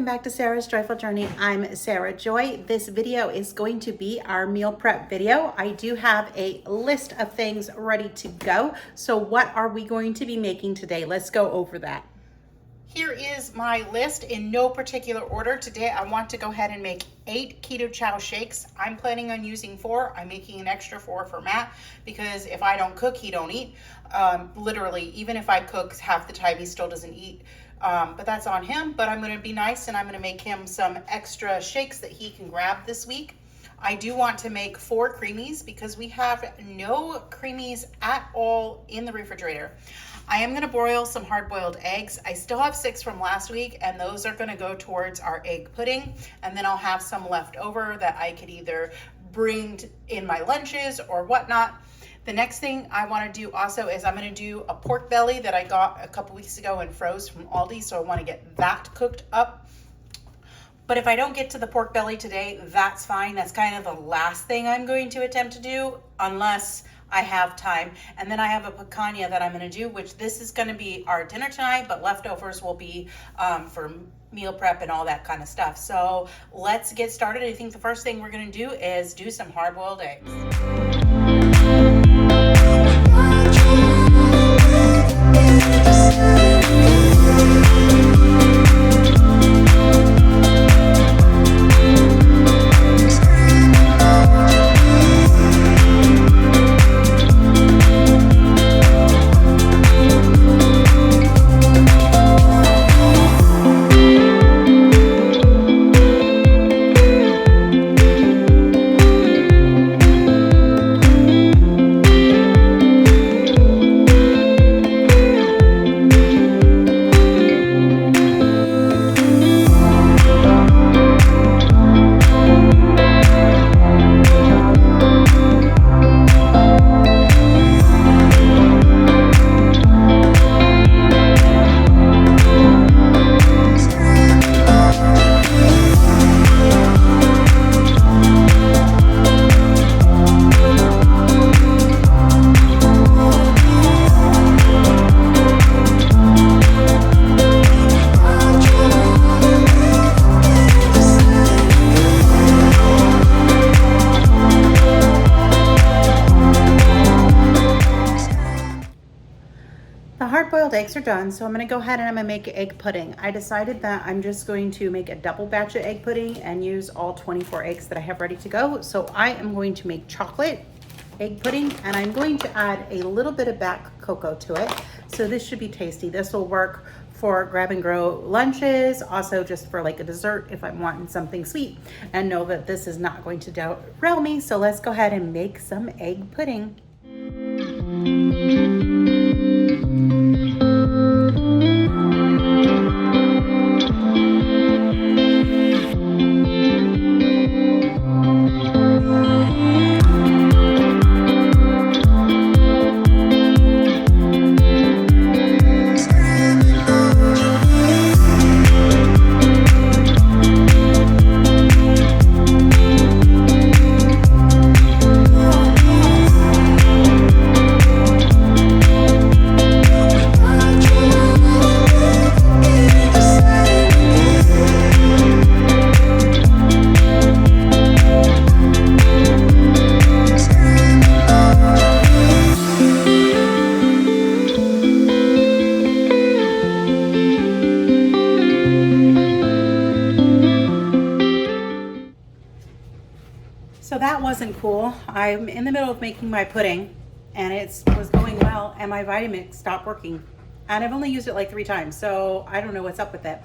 back to Sarah's Joyful Journey. I'm Sarah Joy. This video is going to be our meal prep video. I do have a list of things ready to go. So what are we going to be making today? Let's go over that. Here is my list in no particular order. Today I want to go ahead and make 8 keto chow shakes. I'm planning on using 4. I'm making an extra 4 for Matt because if I don't cook, he don't eat. Literally, even if I cook half the time, he still doesn't eat. But that's on him. But I'm going to be nice and I'm going to make him some extra shakes that he can grab this week. I do want to make 4 creamies because we have no creamies at all in the refrigerator. I am going to broil some hard-boiled eggs. I still have 6 from last week, and those are going to go towards our egg pudding. And then I'll have some left over that I could either bring in my lunches or whatnot. The next thing I want to do also is I'm going to do a pork belly that I got a couple weeks ago and froze from Aldi. So I want to get that cooked up. But if I don't get to the pork belly today, that's fine. That's kind of the last thing I'm going to attempt to do unless I have time. And then I have a picanha that I'm going to do, which this is going to be our dinner tonight, but leftovers will be for meal prep and all that kind of stuff. So let's get started. I think the first thing we're going to do is do some hard-boiled eggs. Hard-boiled eggs are done, so I'm going to go ahead and I'm going to make egg pudding. I decided that I'm just going to make a double batch of egg pudding and use all 24 eggs that I have ready to go. So I am going to make chocolate egg pudding and I'm going to add a little bit of black cocoa to it. So this should be tasty. This will work for grab and go lunches, also just for like a dessert if I'm wanting something sweet, and know that this is not going to derail me. So let's go ahead and make some egg pudding. So that wasn't cool. I'm in the middle of making my pudding and it was going well and my Vitamix stopped working. And I've only used it like 3 times, so I don't know what's up with it.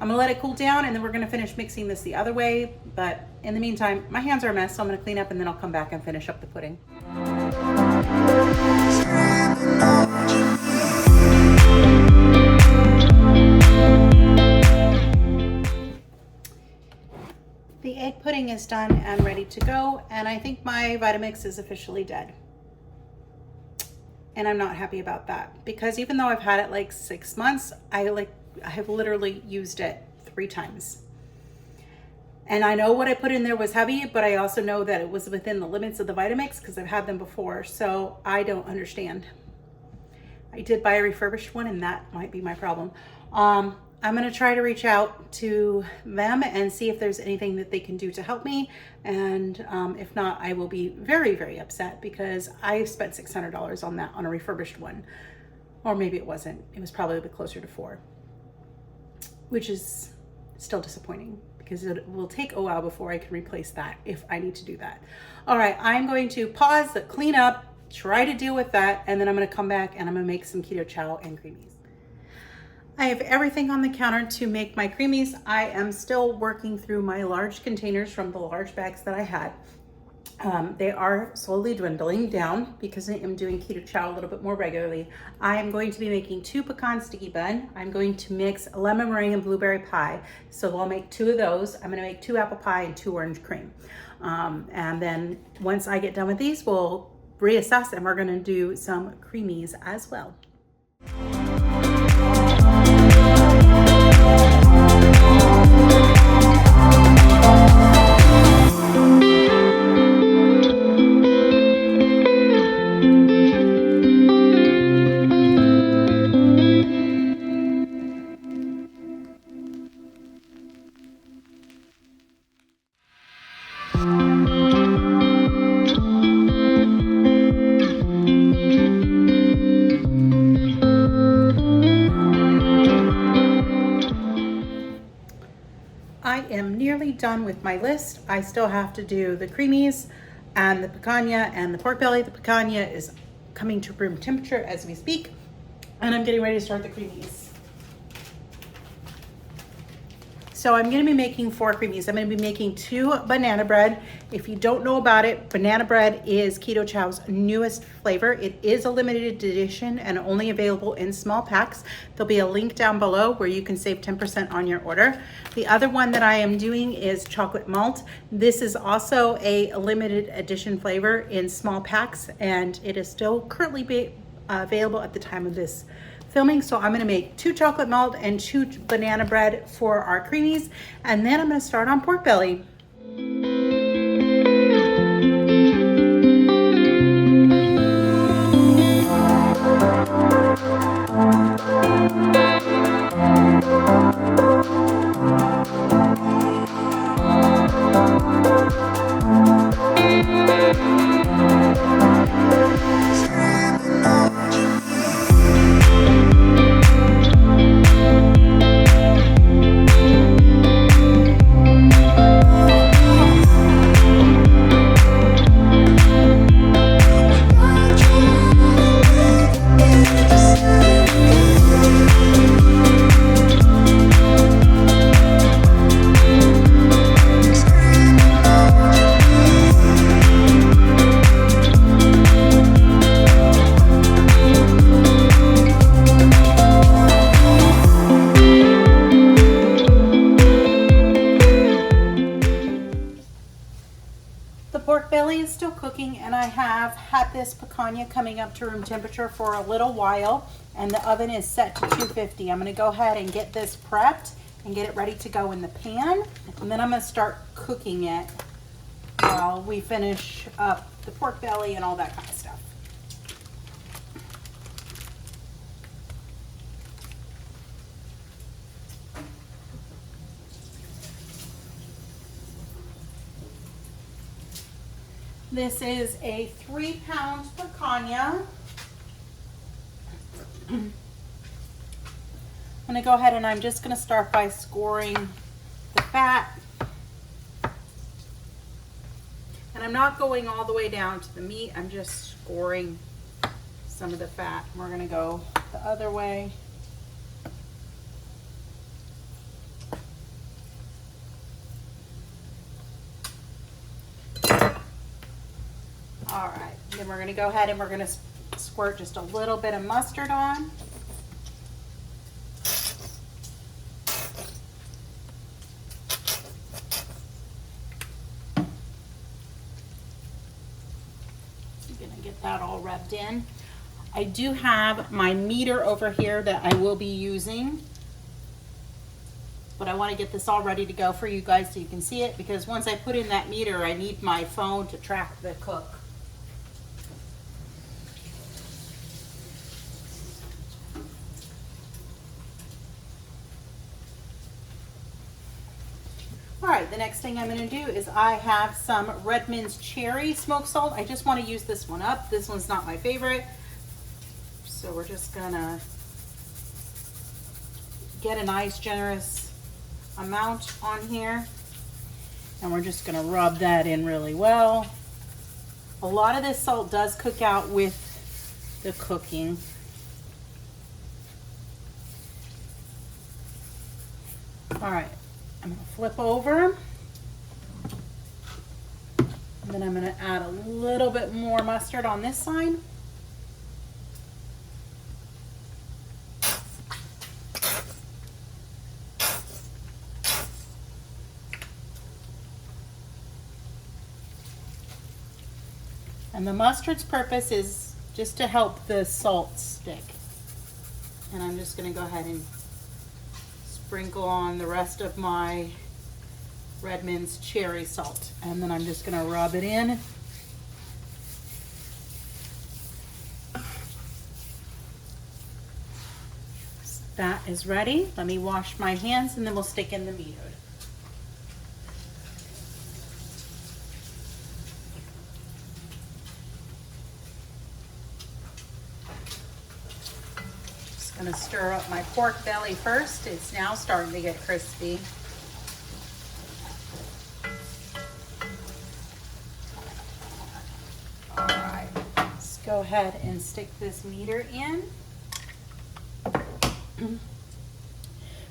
I'm gonna let it cool down and then we're gonna finish mixing this the other way. But in the meantime, my hands are a mess, so I'm gonna clean up and then I'll come back and finish up the pudding. The egg pudding is done and ready to go, and I think my Vitamix is officially dead. And I'm not happy about that because even though I've had it like 6 months, I have literally used it 3 times. And I know what I put in there was heavy, but I also know that it was within the limits of the Vitamix because I've had them before, so I don't understand. I did buy a refurbished one and that might be my problem. I'm gonna try to reach out to them and see if there's anything that they can do to help me. And if not, I will be very, very upset because I spent $600 on that, on a refurbished one. Or maybe it wasn't. It was probably a bit closer to $400, which is still disappointing because it will take a while before I can replace that if I need to do that. All right, I'm going to pause, clean up, try to deal with that, and then I'm gonna come back and I'm gonna make some keto chow and creamies. I have everything on the counter to make my creamies. I am still working through my large containers from the large bags that I had. They are slowly dwindling down because I am doing keto chow a little bit more regularly. I am going to be making 2 pecan sticky bun. I'm going to mix lemon meringue and blueberry pie. So I'll make 2 of those. I'm gonna make 2 apple pie and 2 orange cream. And then once I get done with these, we'll reassess and we're gonna do some creamies as well. I am nearly done with my list. I still have to do the creamies and the picanha and the pork belly. The picanha is coming to room temperature as we speak, and I'm getting ready to start the creamies. So I'm gonna be making 4 creamies. I'm gonna be making 2 banana bread. If you don't know about it, banana bread is Keto Chow's newest flavor. It is a limited edition and only available in small packs. There'll be a link down below where you can save 10% on your order. The other one that I am doing is chocolate malt. This is also a limited edition flavor in small packs, and it is still currently available at the time of this filming. So I'm gonna make 2 chocolate malt and 2 banana bread for our creamies, and then I'm gonna start on pork belly. Pork belly is still cooking, and I have had this picanha coming up to room temperature for a little while, and the oven is set to 250. I'm going to go ahead and get this prepped and get it ready to go in the pan, and then I'm going to start cooking it while we finish up the pork belly and all that kind of stuff. This is a 3-pound picanha. I'm gonna go ahead and I'm just gonna start by scoring the fat. And I'm not going all the way down to the meat, I'm just scoring some of the fat. We're gonna go the other way. All right, then we're gonna go ahead and we're gonna squirt just a little bit of mustard on. I'm gonna get that all rubbed in. I do have my meter over here that I will be using, but I want to get this all ready to go for you guys so you can see it, because once I put in that meter, I need my phone to track the cook. right, the next thing I'm gonna do is I have some Redmond's cherry smoked salt. I just wanna use this one up. This one's not my favorite. So we're just gonna get a nice generous amount on here. And we're just gonna rub that in really well. A lot of this salt does cook out with the cooking. All right, I'm gonna flip over. And then I'm gonna add a little bit more mustard on this side. And the mustard's purpose is just to help the salt stick. And I'm just gonna go ahead and sprinkle on the rest of my Redmond's cherry salt. And then I'm just gonna rub it in. So that is ready. Let me wash my hands and then we'll stick in the meat hood. Just gonna stir up my pork belly first. It's now starting to get crispy. Go ahead and stick this meter in.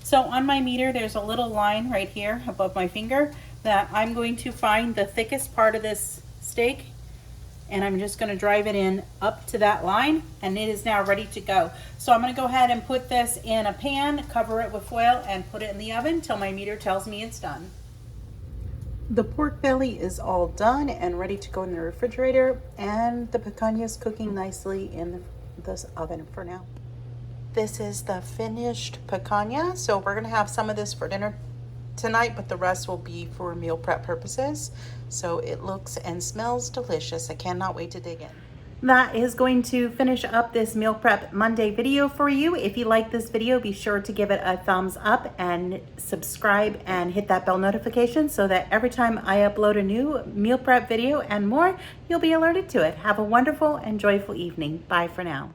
So on my meter, there's a little line right here above my finger that I'm going to find the thickest part of this steak, and I'm just going to drive it in up to that line, and it is now ready to go. So I'm going to go ahead and put this in a pan, cover it with foil, and put it in the oven till my meter tells me it's done. The pork belly is all done and ready to go in the refrigerator, and the picanha is cooking nicely in this oven for now. This is the finished picanha, so we're gonna have some of this for dinner tonight, but the rest will be for meal prep purposes. So it looks and smells delicious. I cannot wait to dig in. That is going to finish up this meal prep Monday video for you. If you like this video, be sure to give it a thumbs up and subscribe and hit that bell notification so that every time I upload a new meal prep video and more, you'll be alerted to it. Have a wonderful and joyful evening. Bye for now.